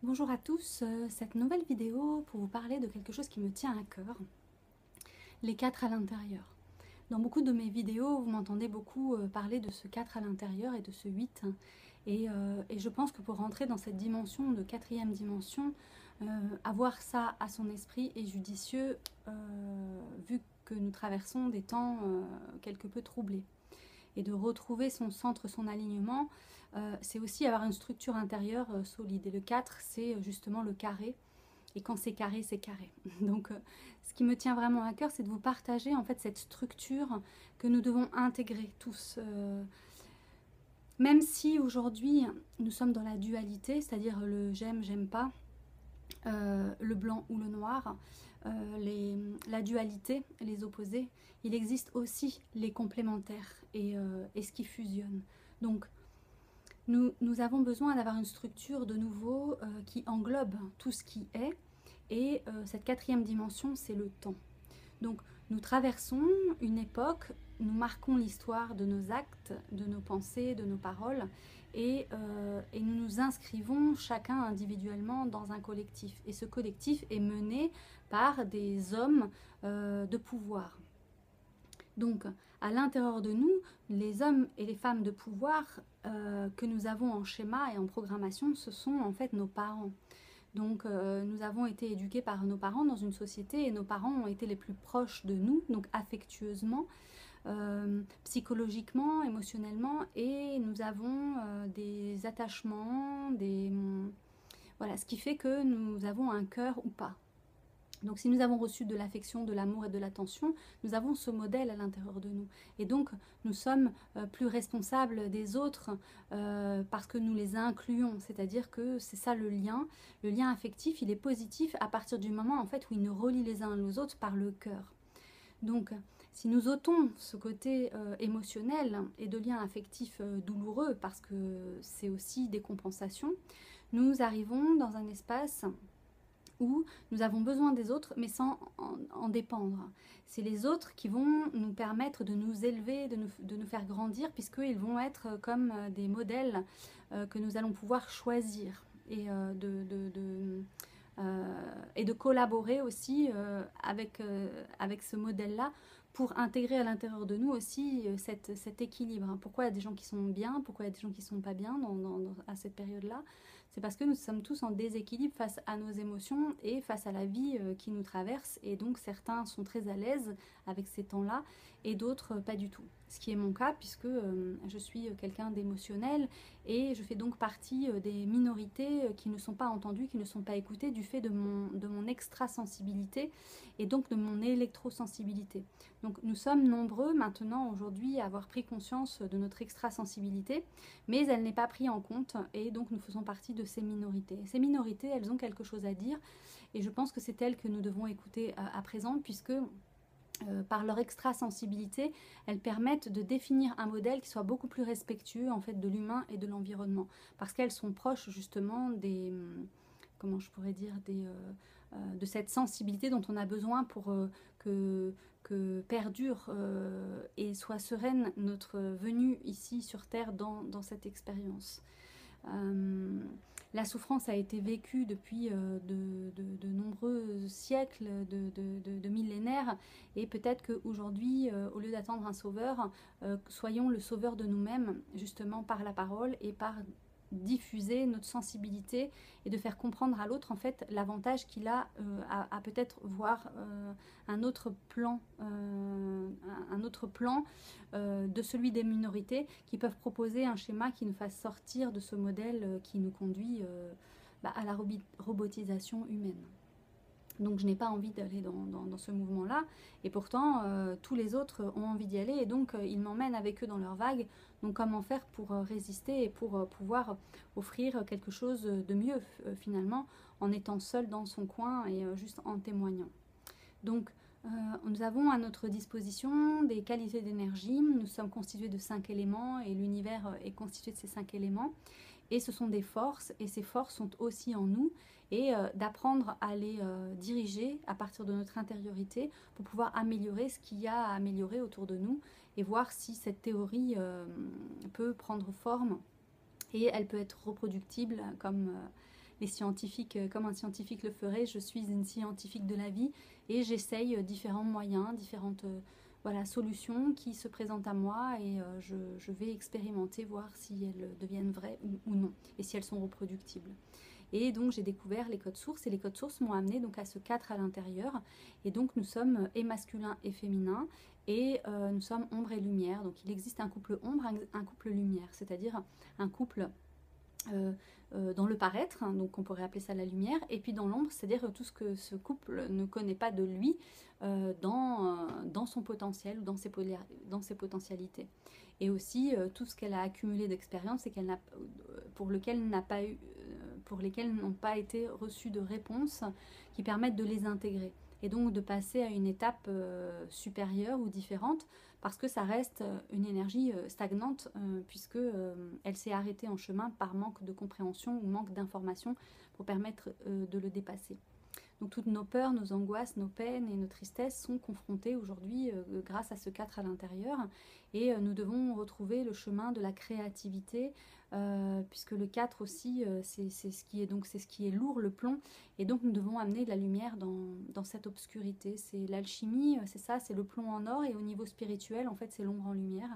Bonjour à tous, cette nouvelle vidéo pour vous parler de quelque chose qui me tient à cœur, les 4 à l'intérieur. Dans beaucoup de mes vidéos, vous m'entendez beaucoup parler de ce 4 à l'intérieur et de ce 8. Et je pense que pour rentrer dans cette dimension de quatrième dimension, avoir ça à son esprit est judicieux vu que nous traversons des temps quelque peu troublés. Et de retrouver son centre, son alignement, c'est aussi avoir une structure intérieure solide. Et le 4, c'est justement le carré. Et quand c'est carré, c'est carré. Donc, ce qui me tient vraiment à cœur, c'est de vous partager en fait cette structure que nous devons intégrer tous. Même si aujourd'hui, nous sommes dans la dualité, c'est-à-dire le j'aime, j'aime pas, le blanc ou le noir, la dualité, les opposés, il existe aussi les complémentaires et ce qui fusionne. Donc, nous avons besoin d'avoir une structure de nouveau qui englobe tout ce qui est. Et cette quatrième dimension, c'est le temps. Donc, nous traversons une époque, nous marquons l'histoire de nos actes, de nos pensées, de nos paroles, et nous nous inscrivons chacun individuellement dans un collectif. Et ce collectif est mené par des hommes de pouvoir. Donc, à l'intérieur de nous, les hommes et les femmes de pouvoir que nous avons en schéma et en programmation, ce sont en fait nos parents. Donc, nous avons été éduqués par nos parents dans une société et nos parents ont été les plus proches de nous, donc affectueusement, psychologiquement, émotionnellement, et nous avons des attachements, voilà, ce qui fait que nous avons un cœur ou pas. Donc si nous avons reçu de l'affection, de l'amour et de l'attention, nous avons ce modèle à l'intérieur de nous. Et donc nous sommes plus responsables des autres parce que nous les incluons. C'est-à-dire que c'est ça le lien. Le lien affectif, il est positif à partir du moment en fait où il nous relie les uns aux autres par le cœur. Donc si nous ôtons ce côté émotionnel et de lien affectif douloureux, parce que c'est aussi des compensations, nous arrivons dans un espace où nous avons besoin des autres, mais sans en dépendre. C'est les autres qui vont nous permettre de nous élever, de nous faire grandir, puisqu'ils vont être comme des modèles que nous allons pouvoir choisir et de collaborer aussi avec ce modèle-là pour intégrer à l'intérieur de nous aussi cet équilibre. Pourquoi il y a des gens qui sont bien, pourquoi il y a des gens qui ne sont pas bien à cette période-là? C'est parce que nous sommes tous en déséquilibre face à nos émotions et face à la vie qui nous traverse. Et donc certains sont très à l'aise avec ces temps-là et d'autres pas du tout. Ce qui est mon cas puisque je suis quelqu'un d'émotionnel et je fais donc partie des minorités qui ne sont pas entendues, qui ne sont pas écoutées du fait de mon extrasensibilité et donc de mon électrosensibilité. Donc nous sommes nombreux maintenant aujourd'hui à avoir pris conscience de notre extrasensibilité, mais elle n'est pas prise en compte et donc nous faisons partie de ces minorités. Ces minorités, elles ont quelque chose à dire et je pense que c'est elles que nous devons écouter à présent puisque par leur extrasensibilité, elles permettent de définir un modèle qui soit beaucoup plus respectueux en fait de l'humain et de l'environnement parce qu'elles sont proches justement des comment je pourrais dire de cette sensibilité dont on a besoin pour que perdure et soit sereine notre venue ici sur Terre dans cette expérience. La souffrance a été vécue depuis de nombreux siècles, de millénaires, et peut-être qu'aujourd'hui, au lieu d'attendre un sauveur, soyons le sauveur de nous-mêmes, justement par la parole et par diffuser notre sensibilité et de faire comprendre à l'autre en fait l'avantage qu'il a à peut-être voir un autre plan de celui des minorités qui peuvent proposer un schéma qui nous fasse sortir de ce modèle qui nous conduit à la robotisation humaine. Donc je n'ai pas envie d'aller dans ce mouvement-là, et pourtant tous les autres ont envie d'y aller, et donc ils m'emmènent avec eux dans leur vague. Donc comment faire pour résister et pour pouvoir offrir quelque chose de mieux finalement, en étant seul dans son coin et juste en témoignant. Donc nous avons à notre disposition des qualités d'énergie, nous sommes constitués de 5 éléments, et l'univers est constitué de ces 5 éléments. Et ce sont des forces, et ces forces sont aussi en nous, et d'apprendre à les diriger à partir de notre intériorité pour pouvoir améliorer ce qu'il y a à améliorer autour de nous, et voir si cette théorie peut prendre forme, et elle peut être reproductible comme les scientifiques, comme un scientifique le ferait, je suis une scientifique de la vie et j'essaye différents moyens, différentes voilà, solutions qui se présentent à moi et je vais expérimenter, voir si elles deviennent vraies ou non et si elles sont reproductibles. Et donc j'ai découvert les codes sources et les codes sources m'ont amené donc à ce 4 à l'intérieur. Et donc nous sommes et masculin et féminin et nous sommes ombre et lumière. Donc il existe un couple ombre, un couple lumière, c'est-à-dire un couple dans le paraître, hein, donc on pourrait appeler ça la lumière, et puis dans l'ombre, c'est-à-dire tout ce que ce couple ne connaît pas de lui dans son potentiel ou dans ses potentialités. Et aussi tout ce qu'elle a accumulé d'expérience et pour lesquelles n'ont pas été reçues de réponses qui permettent de les intégrer. Et donc de passer à une étape supérieure ou différente, parce que ça reste une énergie stagnante, puisque elle s'est arrêtée en chemin par manque de compréhension ou manque d'information pour permettre de le dépasser. Donc toutes nos peurs, nos angoisses, nos peines et nos tristesses sont confrontées aujourd'hui grâce à ce 4 à l'intérieur. Et nous devons retrouver le chemin de la créativité, puisque le 4 aussi, c'est ce qui est lourd, le plomb. Et donc nous devons amener de la lumière dans cette obscurité. C'est l'alchimie, c'est ça, c'est le plomb en or. Et au niveau spirituel, en fait, c'est l'ombre en lumière.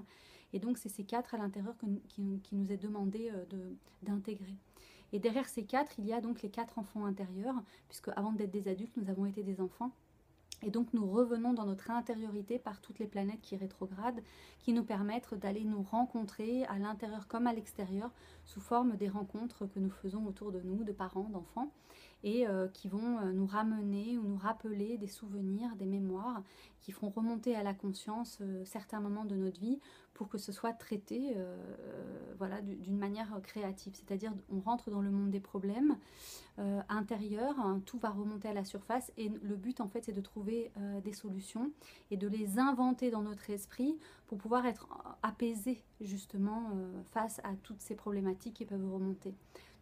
Et donc c'est ces 4 à l'intérieur qui nous est demandé d'intégrer. Et derrière ces 4, il y a donc les 4 enfants intérieurs, puisque avant d'être des adultes, nous avons été des enfants. Et donc nous revenons dans notre intériorité par toutes les planètes qui rétrogradent, qui nous permettent d'aller nous rencontrer à l'intérieur comme à l'extérieur, sous forme des rencontres que nous faisons autour de nous, de parents, d'enfants, et qui vont nous ramener ou nous rappeler des souvenirs, des mémoires, qui feront remonter à la conscience certains moments de notre vie pour que ce soit traité voilà, d'une manière créative. C'est-à-dire on rentre dans le monde des problèmes intérieurs, hein, tout va remonter à la surface et le but en fait c'est de trouver des solutions et de les inventer dans notre esprit pour pouvoir être apaisé justement face à toutes ces problématiques qui peuvent remonter.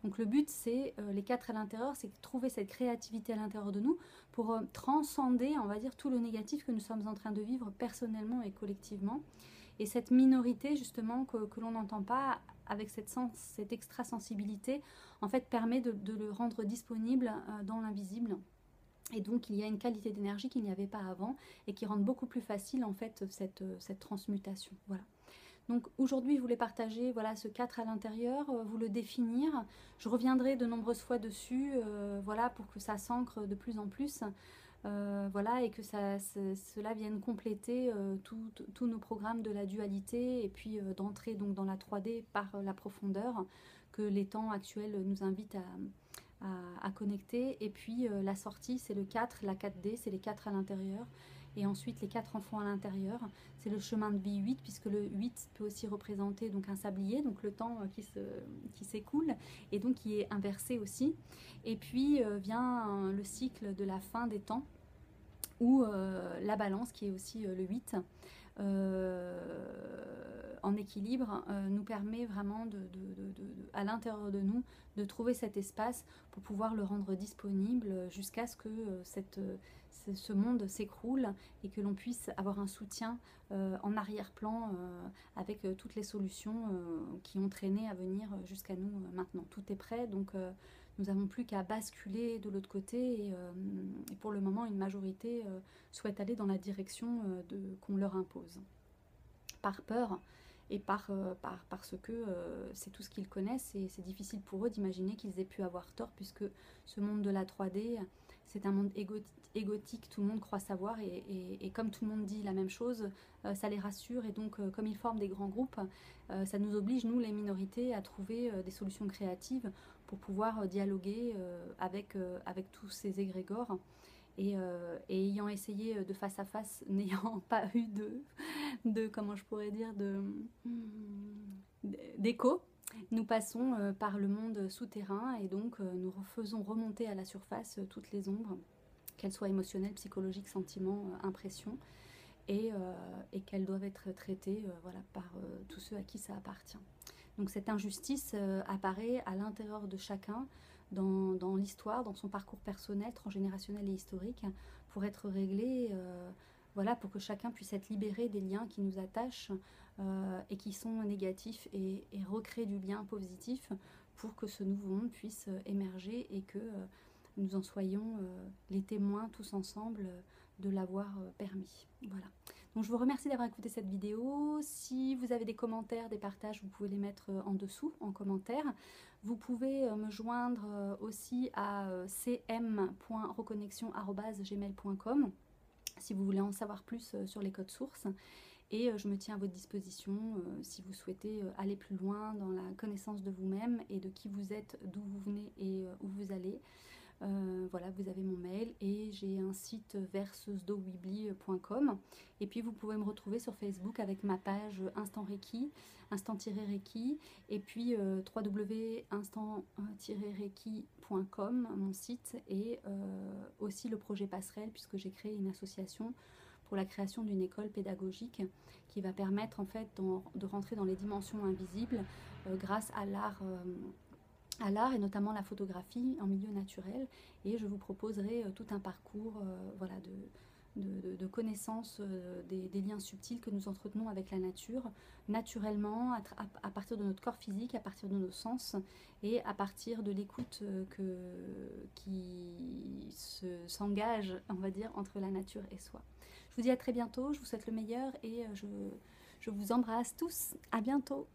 Donc le but c'est les 4 à l'intérieur, c'est trouver cette créativité à l'intérieur de nous pour transcender, on va dire, tout le négatif que nous sommes en train de vivre personnellement et collectivement. Et cette minorité justement que l'on n'entend pas, avec cette extrasensibilité, en fait permet de le rendre disponible dans l'invisible. Et donc il y a une qualité d'énergie qu'il n'y avait pas avant et qui rend beaucoup plus facile en fait cette transmutation. Voilà. Donc aujourd'hui je voulais partager voilà, ce 4 à l'intérieur, vous le définir. Je reviendrai de nombreuses fois dessus voilà, pour que ça s'ancre de plus en plus. Voilà, et que cela vienne compléter tous nos programmes de la dualité et puis d'entrer donc dans la 3D par la profondeur que les temps actuels nous invitent à connecter. Et puis la sortie, c'est le 4, la 4D, c'est les 4 à l'intérieur. Et ensuite les 4 enfants à l'intérieur, c'est le chemin de vie 8, puisque le 8 peut aussi représenter donc un sablier, donc le temps qui s'écoule, et donc qui est inversé aussi. Et puis vient le cycle de la fin des temps, ou la balance qui est aussi le 8 en équilibre nous permet vraiment à l'intérieur de nous de trouver cet espace pour pouvoir le rendre disponible jusqu'à ce que ce monde s'écroule et que l'on puisse avoir un soutien en arrière-plan avec toutes les solutions qui ont traîné à venir jusqu'à nous maintenant. Tout est prêt, donc nous n'avons plus qu'à basculer de l'autre côté et pour le moment une majorité souhaite aller dans la direction qu'on leur impose. Par peur et parce que c'est tout ce qu'ils connaissent et c'est difficile pour eux d'imaginer qu'ils aient pu avoir tort, puisque ce monde de la 3D, c'est un monde égotique, tout le monde croit savoir et comme tout le monde dit la même chose, ça les rassure, et donc comme ils forment des grands groupes, ça nous oblige, nous les minorités, à trouver des solutions créatives pour pouvoir dialoguer avec tous ces égrégores. Et ayant essayé de face à face, n'ayant pas eu comment je pourrais dire, d'écho, nous passons par le monde souterrain et donc nous faisons remonter à la surface toutes les ombres, qu'elles soient émotionnelles, psychologiques, sentiments, impressions, et qu'elles doivent être traitées voilà, par tous ceux à qui ça appartient. Donc cette injustice apparaît à l'intérieur de chacun, dans l'histoire, dans son parcours personnel, transgénérationnel et historique, pour être réglé, voilà, pour que chacun puisse être libéré des liens qui nous attachent et qui sont négatifs et recréer du lien positif pour que ce nouveau monde puisse émerger et que nous en soyons les témoins tous ensemble de l'avoir permis. Voilà. Donc je vous remercie d'avoir écouté cette vidéo. Si vous avez des commentaires, des partages, vous pouvez les mettre en dessous, en commentaire. Vous pouvez me joindre aussi à cm.reconnexion@gmail.com si vous voulez en savoir plus sur les codes sources. Et je me tiens à votre disposition si vous souhaitez aller plus loin dans la connaissance de vous-même et de qui vous êtes, d'où vous venez et où vous allez. Voilà, vous avez mon mail et j'ai un site versesdowibli.com. Et puis vous pouvez me retrouver sur Facebook avec ma page Instant Reiki, instant-reiki, et puis www.instant-reiki.com, mon site, et aussi le projet Passerelle, puisque j'ai créé une association pour la création d'une école pédagogique qui va permettre en fait de rentrer dans les dimensions invisibles grâce à l'art et notamment la photographie en milieu naturel. Et je vous proposerai tout un parcours voilà, de connaissance des liens subtils que nous entretenons avec la nature, naturellement, à partir de notre corps physique, à partir de nos sens, et à partir de l'écoute qui s'engage, on va dire, entre la nature et soi. Je vous dis à très bientôt, je vous souhaite le meilleur et je vous embrasse tous. À bientôt.